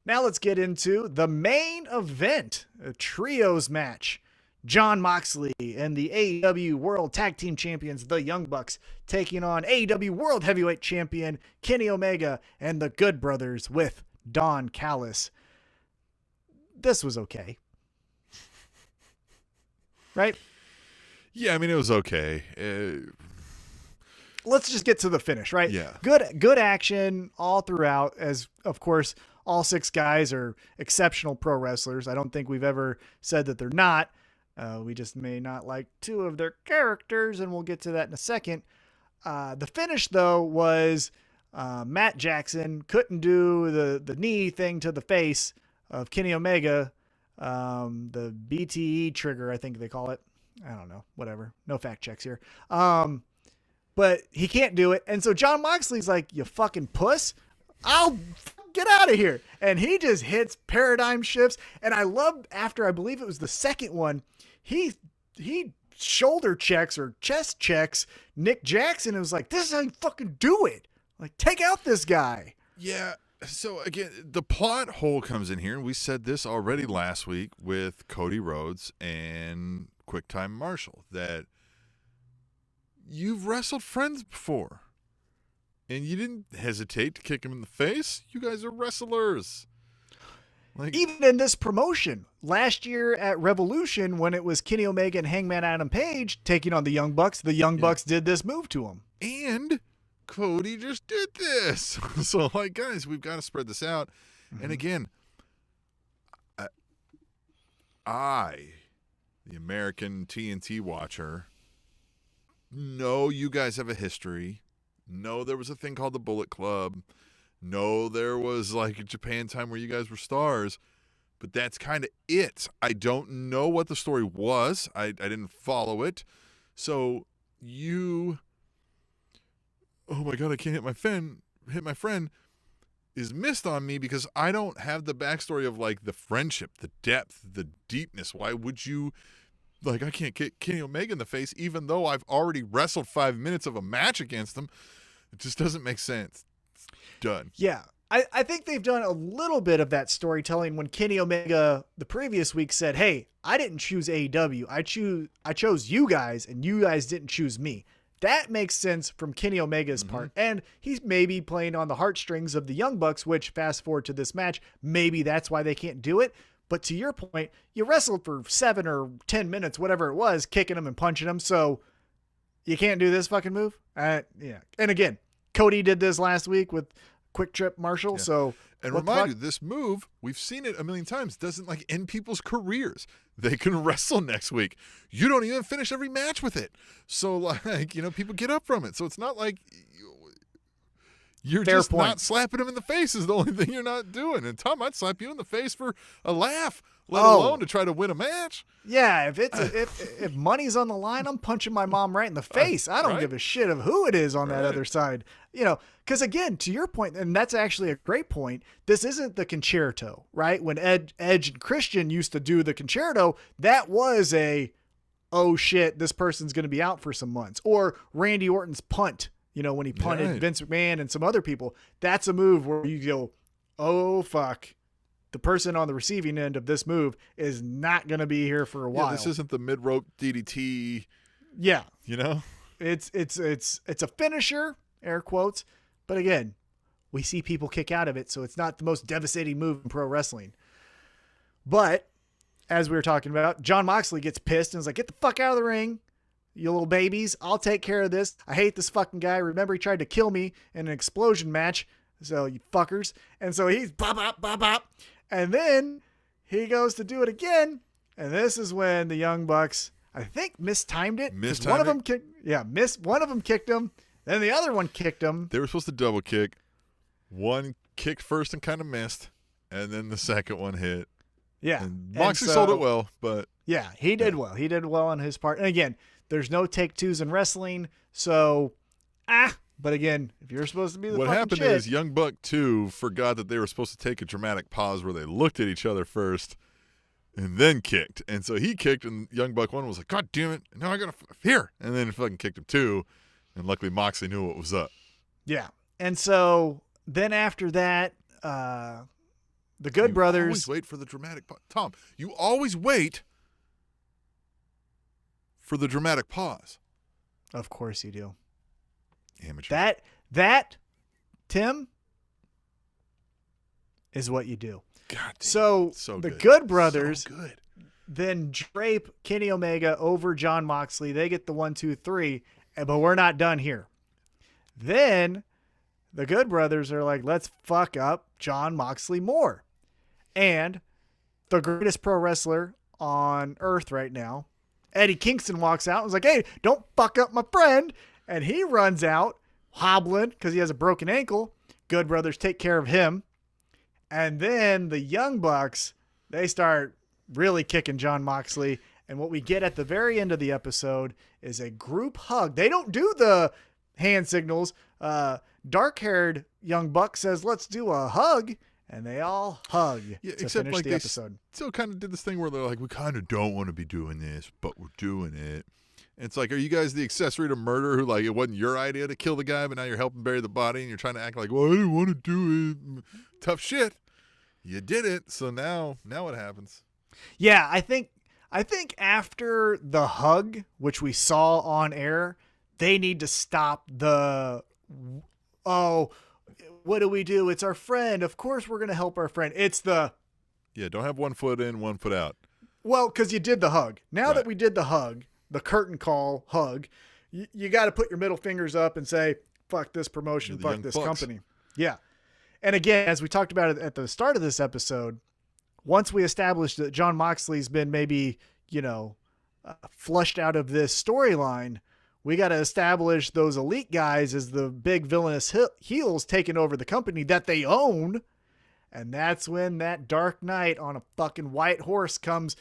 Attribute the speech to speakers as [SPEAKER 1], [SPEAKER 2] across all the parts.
[SPEAKER 1] Now let's get into the main event, a trios match. Jon Moxley and the AEW World Tag Team Champions, the Young Bucks, taking on AEW World Heavyweight Champion Kenny Omega and the Good Brothers with Don Callis. This was okay. Right?
[SPEAKER 2] Yeah, I mean, it was okay.
[SPEAKER 1] Let's just get to the finish, right?
[SPEAKER 2] Yeah.
[SPEAKER 1] Good action all throughout, as, of course, all six guys are exceptional pro wrestlers. I don't think we've ever said that they're not. We just may not like two of their characters, and we'll get to that in a second. The finish, though, was Matt Jackson couldn't do the knee thing to the face of Kenny Omega, the BTE trigger, I think they call it. I don't know, whatever. No fact checks here. But he can't do it. And so Jon Moxley's like, you fucking puss. I'll get out of here. And he just hits paradigm shifts. And I love after, I believe it was the second one, he shoulder checks or chest checks Nick Jackson. And was like, this is how you fucking do it. Like, take out this guy.
[SPEAKER 2] Yeah. So again, the plot hole comes in here. We said this already last week with Cody Rhodes and QuickTime Marshall, that you've wrestled friends before and you didn't hesitate to kick him in the face. You guys are wrestlers. Like,
[SPEAKER 1] even in this promotion last year at Revolution, when it was Kenny Omega and Hangman Adam Page taking on the Young Bucks did this move to him.
[SPEAKER 2] And Cody just did this. So, like, guys, we've got to spread this out.
[SPEAKER 1] Mm-hmm.
[SPEAKER 2] And again, I, the American TNT watcher, know you guys have a history. Know there was a thing called the Bullet Club. Know there was like a Japan time where you guys were stars. But that's kind of it. I don't know what the story was. I didn't follow it. So you... oh my God, I can't hit my friend, is missed on me because I don't have the backstory of like the friendship, the depth, the deepness. Why would you, like, I can't kick Kenny Omega in the face even though I've already wrestled 5 minutes of a match against him. It just doesn't make sense. It's done.
[SPEAKER 1] Yeah. I think they've done a little bit of that storytelling when Kenny Omega the previous week said, hey, I didn't choose AEW. I chose you guys and you guys didn't choose me. That makes sense from Kenny Omega's part. And he's maybe playing on the heartstrings of the Young Bucks, which fast forward to this match, maybe that's why they can't do it. But to your point, you wrestled for 7 or 10 minutes, whatever it was, kicking him and punching him. So you can't do this fucking move. Yeah. And again, Cody did this last week with Quick Trip Marshall. Yeah. So,
[SPEAKER 2] and remind you, this move, we've seen it a million times, doesn't like end people's careers. They can wrestle next week. You don't even finish every match with it. So, like, you know, people get up from it. So it's not like you're just not slapping him in the face is the only thing you're not doing. And Tom, I'd slap you in the face for a laugh, let alone to try to win a match.
[SPEAKER 1] Yeah, if money's on the line, I'm punching my mom right in the face. I don't give a shit of who it is on that other side. You know, because again, to your point, and that's actually a great point, this isn't the concerto, right? When Edge and Christian used to do the concerto, that was oh shit, this person's going to be out for some months. Or Randy Orton's punt, you know, when he punted Vince McMahon and some other people. That's a move where you go, oh fuck. The person on the receiving end of this move is not going to be here for a while.
[SPEAKER 2] Yeah, this isn't the mid-rope DDT.
[SPEAKER 1] Yeah.
[SPEAKER 2] You know?
[SPEAKER 1] It's a finisher, air quotes. But again, we see people kick out of it, so it's not the most devastating move in pro wrestling. But as we were talking about, Jon Moxley gets pissed and is like, get the fuck out of the ring, you little babies. I'll take care of this. I hate this fucking guy. Remember, he tried to kill me in an explosion match. So you fuckers. And so he's bop, bop, bop, bop. And then he goes to do it again. And this is when the Young Bucks, I think, mistimed it. One of them kicked him. Then the other one kicked him.
[SPEAKER 2] They were supposed to double kick. One kicked first and kind of missed. And then the second one hit.
[SPEAKER 1] Yeah.
[SPEAKER 2] And Moxley sold it well, but.
[SPEAKER 1] Yeah, he did well. He did well on his part. And again, there's no take twos in wrestling. So, but again, if you're supposed to be the
[SPEAKER 2] what
[SPEAKER 1] fucking
[SPEAKER 2] happened
[SPEAKER 1] shit,
[SPEAKER 2] is Young Buck 2 forgot that they were supposed to take a dramatic pause where they looked at each other first and then kicked. And so he kicked, and Young Buck 1 was like, God damn it, now I got to here. And then fucking kicked him 2, and luckily Moxley knew what was up.
[SPEAKER 1] Yeah. And so then after that, The Good Brothers.
[SPEAKER 2] Always wait for the dramatic pause. Tom, you always wait for the dramatic pause.
[SPEAKER 1] Of course you do.
[SPEAKER 2] Amateur.
[SPEAKER 1] That, Tim, is what you do.
[SPEAKER 2] God damn,
[SPEAKER 1] so the
[SPEAKER 2] good.
[SPEAKER 1] Good Brothers
[SPEAKER 2] So good.
[SPEAKER 1] then drape Kenny Omega over Jon Moxley. They get the 1, 2, 3, but we're not done here. Then the Good Brothers are like, let's fuck up Jon Moxley more. And the greatest pro wrestler on earth right now, Eddie Kingston, walks out and is like, hey, don't fuck up my friend. And he runs out hobbling because he has a broken ankle. Good Brothers take care of him. And then the Young Bucks, they start really kicking Jon Moxley. And what we get at the very end of the episode is a group hug. They don't do the hand signals. Dark-haired Young Buck says, let's do a hug. And they all hug to
[SPEAKER 2] except
[SPEAKER 1] finish
[SPEAKER 2] like
[SPEAKER 1] the episode.
[SPEAKER 2] Still kind of did this thing where they're like, we kind of don't want to be doing this, but we're doing it. And it's like, are you guys the accessory to murder who, like, it wasn't your idea to kill the guy, but now you're helping bury the body and you're trying to act like, well, I didn't want to do it. Tough shit. You did it. So now what happens?
[SPEAKER 1] Yeah, I think after the hug, which we saw on air, they need to stop the, what do we do? It's our friend. Of course we're going to help our friend. It's the...
[SPEAKER 2] Yeah, don't have 1 foot in, 1 foot out.
[SPEAKER 1] Well, because you did the hug. Now
[SPEAKER 2] Right.
[SPEAKER 1] that we did the hug, the curtain call hug, you got to put your middle fingers up and say, fuck this promotion,
[SPEAKER 2] You're the
[SPEAKER 1] fuck
[SPEAKER 2] Young
[SPEAKER 1] this
[SPEAKER 2] Bucks.
[SPEAKER 1] company. Yeah. And again, as we talked about it at the start of this episode, once we established that Jon Moxley's been maybe, flushed out of this storyline, we got to establish those elite guys as the big villainous heels taking over the company that they own. And that's when that Dark Knight on a fucking white horse comes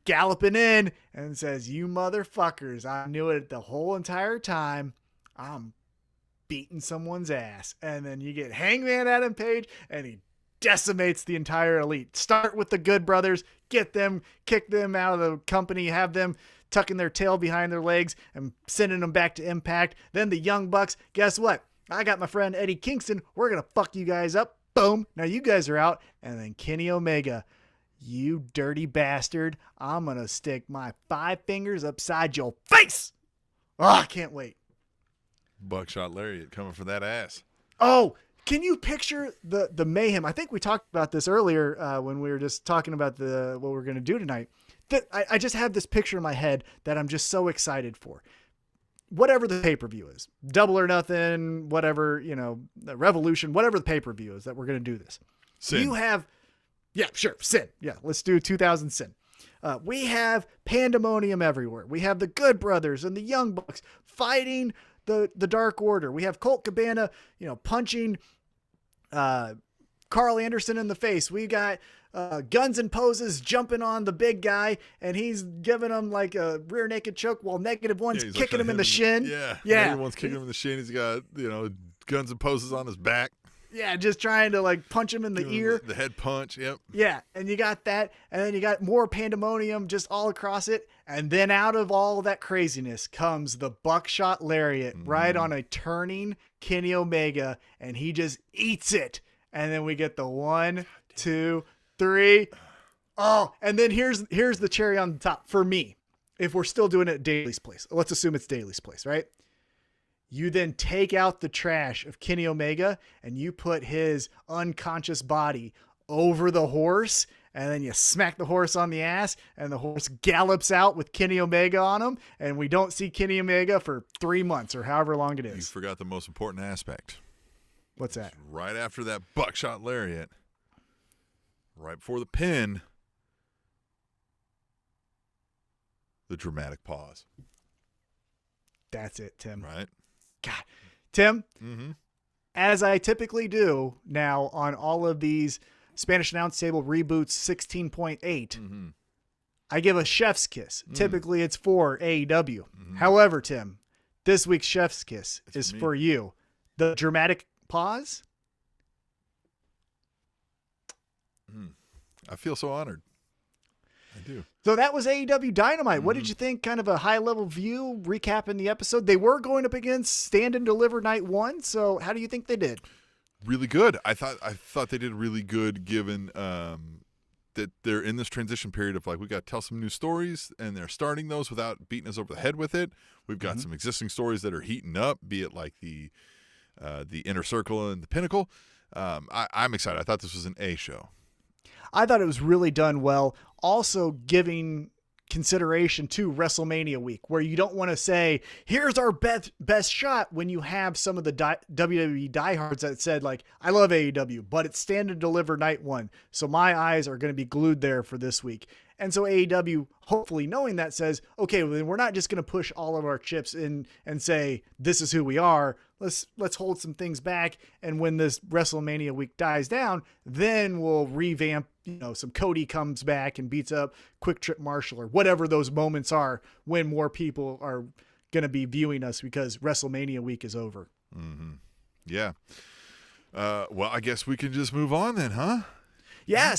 [SPEAKER 1] galloping in and says, you motherfuckers, I knew it the whole entire time. I'm beating someone's ass. And then you get Hangman Adam Page and he decimates the entire elite. Start with the Good Brothers, get them, kick them out of the company, have them tucking their tail behind their legs and sending them back to Impact. Then the Young Bucks, guess what? I got my friend Eddie Kingston. We're going to fuck you guys up. Boom. Now you guys are out. And then Kenny Omega, you dirty bastard. I'm going to stick my 5 fingers upside your face. Oh, I can't wait.
[SPEAKER 2] Buckshot Lariat coming for that ass.
[SPEAKER 1] Oh, can you picture the mayhem? I think we talked about this earlier when we were just talking about what we're going to do tonight. I just have this picture in my head that I'm just so excited for. Whatever the pay-per-view is, Double or Nothing, whatever, the Revolution, whatever the pay-per-view is that we're going to do this.
[SPEAKER 2] Sin.
[SPEAKER 1] You have, yeah, sure, Sin. Yeah, let's do 2000 Sin. We have pandemonium everywhere. We have the Good Brothers and the Young Bucks fighting the Dark Order. We have Colt Cabana, punching Carl Anderson in the face. We got Guns and Poses jumping on the big guy, and he's giving him like a rear naked choke while Negative One's
[SPEAKER 2] he's
[SPEAKER 1] kicking
[SPEAKER 2] like
[SPEAKER 1] him in the shin.
[SPEAKER 2] Yeah.
[SPEAKER 1] Yeah.
[SPEAKER 2] Everyone's kicking him in the shin. He's got, Guns and Poses on his back.
[SPEAKER 1] Yeah, just trying to like punch him in the
[SPEAKER 2] Give him
[SPEAKER 1] ear.
[SPEAKER 2] The head punch. Yep.
[SPEAKER 1] Yeah, and you got that, and then you got more pandemonium just all across it, and then out of all that craziness comes the buckshot lariat right on a turning Kenny Omega, and he just eats it, and then we get the 1, 2, 3. Oh, and then here's the cherry on the top for me. If we're still doing it at Daly's place, let's assume it's Daly's place, right? You then take out the trash of Kenny Omega and you put his unconscious body over the horse, and then you smack the horse on the ass and the horse gallops out with Kenny Omega on him, and we don't see Kenny Omega for 3 months or however long it
[SPEAKER 2] You
[SPEAKER 1] is.
[SPEAKER 2] forgot the most important aspect.
[SPEAKER 1] What's that?
[SPEAKER 2] Right after that buckshot lariat, right before the pin, the dramatic pause.
[SPEAKER 1] That's it, Tim.
[SPEAKER 2] Right?
[SPEAKER 1] God. Tim,
[SPEAKER 2] Mm-hmm.
[SPEAKER 1] as I typically do now on all of these Spanish Announce Table reboots 16.8,
[SPEAKER 2] Mm-hmm.
[SPEAKER 1] I give a chef's kiss. Typically it's for AEW. However, Tim, this week's chef's kiss is
[SPEAKER 2] for me.
[SPEAKER 1] for you. The dramatic pause.
[SPEAKER 2] I feel so honored. I do.
[SPEAKER 1] So that was AEW Dynamite. What did you think? Kind of a high level view recapping the episode. They were going up against Stand and Deliver Night 1. So how do you think they did?
[SPEAKER 2] really good. I thought they did really good given that they're in this transition period of like, we got to tell some new stories, and they're starting those without beating us over the head with it. We've got some existing stories that are heating up, be it like the Inner Circle and the Pinnacle. I'm excited. I thought this was an A show.
[SPEAKER 1] I thought it was really done well. Also giving consideration to WrestleMania week, where you don't want to say, here's our best shot, when you have some of the WWE diehards that said, like, I love AEW, but it's Stand and Deliver night one, so my eyes are going to be glued there for this week. And so AEW, hopefully knowing that, says, okay, well, then we're not just going to push all of our chips in and say, this is who we are. Let's hold some things back. And when this WrestleMania week dies down, then we'll revamp, some Cody comes back and beats up Quick Trip Marshall, or whatever those moments are when more people are going to be viewing us because WrestleMania week is over.
[SPEAKER 2] Mm-hmm. Yeah. Well, I guess we can just move on then, huh?
[SPEAKER 1] Yeah.